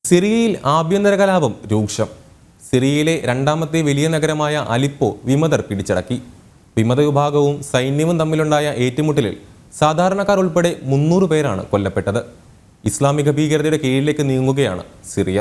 സിറിയയിൽ ആഭ്യന്തര കലാപം രൂക്ഷം. സിറിയയിലെ രണ്ടാമത്തെ വലിയ നഗരമായ അലിപ്പോ വിമതർ പിടിച്ചടക്കി. വിമത വിഭാഗവും സൈന്യവും തമ്മിലുണ്ടായ ഏറ്റുമുട്ടലിൽ സാധാരണക്കാർ ഉൾപ്പെടെ 300 പേരാണ് കൊല്ലപ്പെട്ടത്. ഇസ്ലാമിക ഭീകരതയുടെ കീഴിലേക്ക് നീങ്ങുകയാണ് സിറിയ.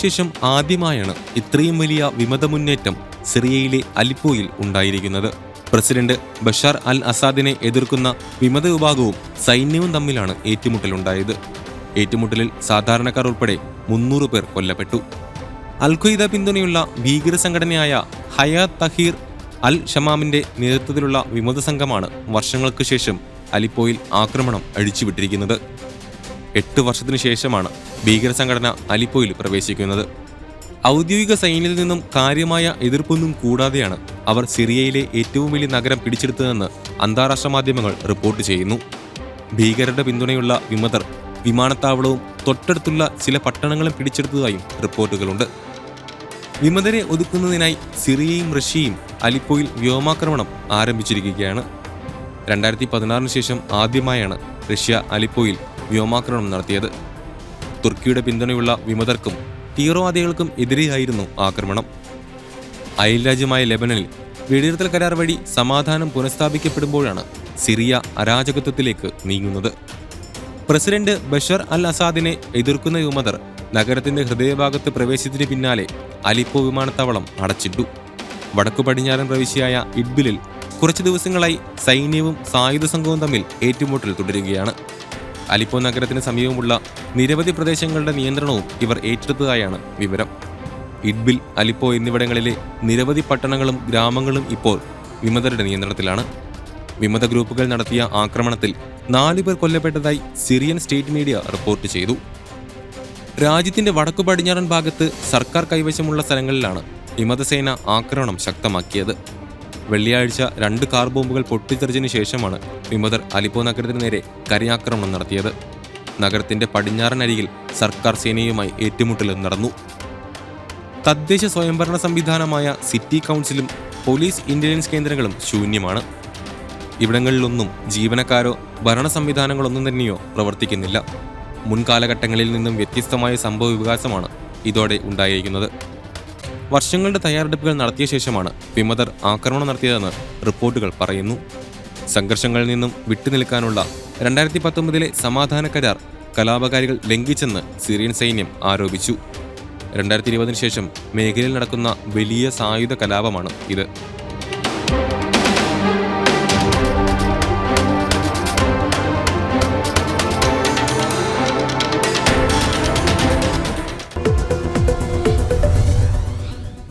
ശേഷം ആദ്യമായാണ് ഇത്രയും വലിയ വിമത മുന്നേറ്റം സിറിയയിലെ അലിപ്പോയിൽ ഉണ്ടായിരിക്കുന്നത്. പ്രസിഡന്റ് ബഷാർ അൽ അസാദിനെ എതിർക്കുന്ന വിമത വിഭാഗവും സൈന്യവും തമ്മിലാണ് ഏറ്റുമുട്ടലുണ്ടായത്. ഏറ്റുമുട്ടലിൽ സാധാരണക്കാർ ഉൾപ്പെടെ 300 പേർ കൊല്ലപ്പെട്ടു. അൽ ഖ്വയ്ദ പിന്തുണയുള്ള ഭീകര സംഘടനയായ ഹയാത്ത് തഹീർ അൽ ഷമാമിന്റെ നേതൃത്വത്തിലുള്ള വിമത സംഘമാണ് വർഷങ്ങൾക്ക് ശേഷം അലിപ്പോയിൽ ആക്രമണം അഴിച്ചുവിട്ടിരിക്കുന്നത്. 8 വർഷത്തിനു ശേഷമാണ് ഭീകര സംഘടന അലിപ്പോയിൽ പ്രവേശിക്കുന്നത്. ഔദ്യോഗിക സൈന്യത്തിൽ നിന്നും കാര്യമായ എതിർപ്പൊന്നും കൂടാതെയാണ് അവർ സിറിയയിലെ ഏറ്റവും വലിയ നഗരം പിടിച്ചെടുത്തതെന്ന് അന്താരാഷ്ട്ര മാധ്യമങ്ങൾ റിപ്പോർട്ട് ചെയ്യുന്നു. ഭീകരരുടെ പിന്തുണയുള്ള വിമതർ വിമാനത്താവളവും തൊട്ടടുത്തുള്ള ചില പട്ടണങ്ങളും പിടിച്ചെടുത്തതായും റിപ്പോർട്ടുകളുണ്ട്. വിമതരെ ഒതുക്കുന്നതിനായി സിറിയയും റഷ്യയും അലിപ്പോയിൽ വ്യോമാക്രമണം ആരംഭിച്ചിരിക്കുകയാണ്. 2016 ശേഷം ആദ്യമായാണ് റഷ്യ അലിപ്പോയിൽ വ്യോമാക്രമണം നടത്തിയത്. തുർക്കിയുടെ പിന്തുണയുള്ള വിമതർക്കും തീവ്രവാദികൾക്കും എതിരെയായിരുന്നു ആക്രമണം. അയൽരാജ്യമായ ലെബനനിൽ വെടിനിർത്തൽ കരാർ വഴി സമാധാനം പുനഃസ്ഥാപിക്കപ്പെടുമ്പോഴാണ് സിറിയ അരാജകത്വത്തിലേക്ക് നീങ്ങുന്നത്. പ്രസിഡന്റ് ബഷർ അൽ അസാദിനെ എതിർക്കുന്ന വിമതർ നഗരത്തിന്റെ ഹൃദയഭാഗത്ത് പ്രവേശിച്ചതിന് പിന്നാലെ അലിപ്പോ വിമാനത്താവളം അടച്ചിട്ടു. വടക്കു പടിഞ്ഞാറൻ പ്രവിശ്യയായ ഇഡ്ബിലിൽ കുറച്ചു ദിവസങ്ങളായി സൈന്യവും സായുധ സംഘവും തമ്മിൽ ഏറ്റുമുട്ടൽ തുടരുകയാണ്. അലിപ്പോ നഗരത്തിന് സമീപമുള്ള നിരവധി പ്രദേശങ്ങളുടെ നിയന്ത്രണവും ഇവർ ഏറ്റെടുത്തതായാണ് വിവരം. ഇഡ്ബിൽ, അലിപ്പോ എന്നിവിടങ്ങളിലെ നിരവധി പട്ടണങ്ങളും ഗ്രാമങ്ങളും ഇപ്പോൾ വിമതരുടെ നിയന്ത്രണത്തിലാണ്. വിമത ഗ്രൂപ്പുകൾ നടത്തിയ ആക്രമണത്തിൽ 4 പേർ കൊല്ലപ്പെട്ടതായി സിറിയൻ സ്റ്റേറ്റ് മീഡിയ റിപ്പോർട്ട് ചെയ്തു. രാജ്യത്തിന്റെ വടക്കു പടിഞ്ഞാറൻ ഭാഗത്ത് സർക്കാർ കൈവശമുള്ള സ്ഥലങ്ങളിലാണ് വിമതസേന ആക്രമണം ശക്തമാക്കിയത്. വെള്ളിയാഴ്ച 2 കാർ ബോംബുകൾ പൊട്ടിത്തെറിച്ചതിനു ശേഷമാണ് വിമതർ അലിപ്പോ നഗരത്തിന് നേരെ കരയാക്രമണം നടത്തിയത്. നഗരത്തിന്റെ പടിഞ്ഞാറൻ അരികിൽ സർക്കാർ സേനയുമായി ഏറ്റുമുട്ടലും നടന്നു. തദ്ദേശ സ്വയംഭരണ സംവിധാനമായ സിറ്റി കൗൺസിലും പോലീസ് ഇന്റലിജൻസ് കേന്ദ്രങ്ങളും ശൂന്യമാണ്. ഇവിടങ്ങളിലൊന്നും ജീവനക്കാരോ ഭരണ സംവിധാനങ്ങളൊന്നും തന്നെയോ പ്രവർത്തിക്കുന്നില്ല. മുൻകാലഘട്ടങ്ങളിൽ നിന്നും വ്യത്യസ്തമായ സംഭവ വികാസമാണ് ഇതോടെ ഉണ്ടായിരിക്കുന്നത്. വർഷങ്ങളുടെ തയ്യാറെടുപ്പുകൾ നടത്തിയ ശേഷമാണ് വിമതർ ആക്രമണം നടത്തിയതെന്ന് റിപ്പോർട്ടുകൾ പറയുന്നു. സംഘർഷങ്ങളിൽ നിന്നും വിട്ടുനിൽക്കാനുള്ള 2019 സമാധാന കരാർ കലാപകാരികൾ ലംഘിച്ചെന്ന് സിറിയൻ സൈന്യം ആരോപിച്ചു. 2020 ശേഷം മേഖലയിൽ നടക്കുന്ന വലിയ സായുധ കലാപമാണ് ഇത്.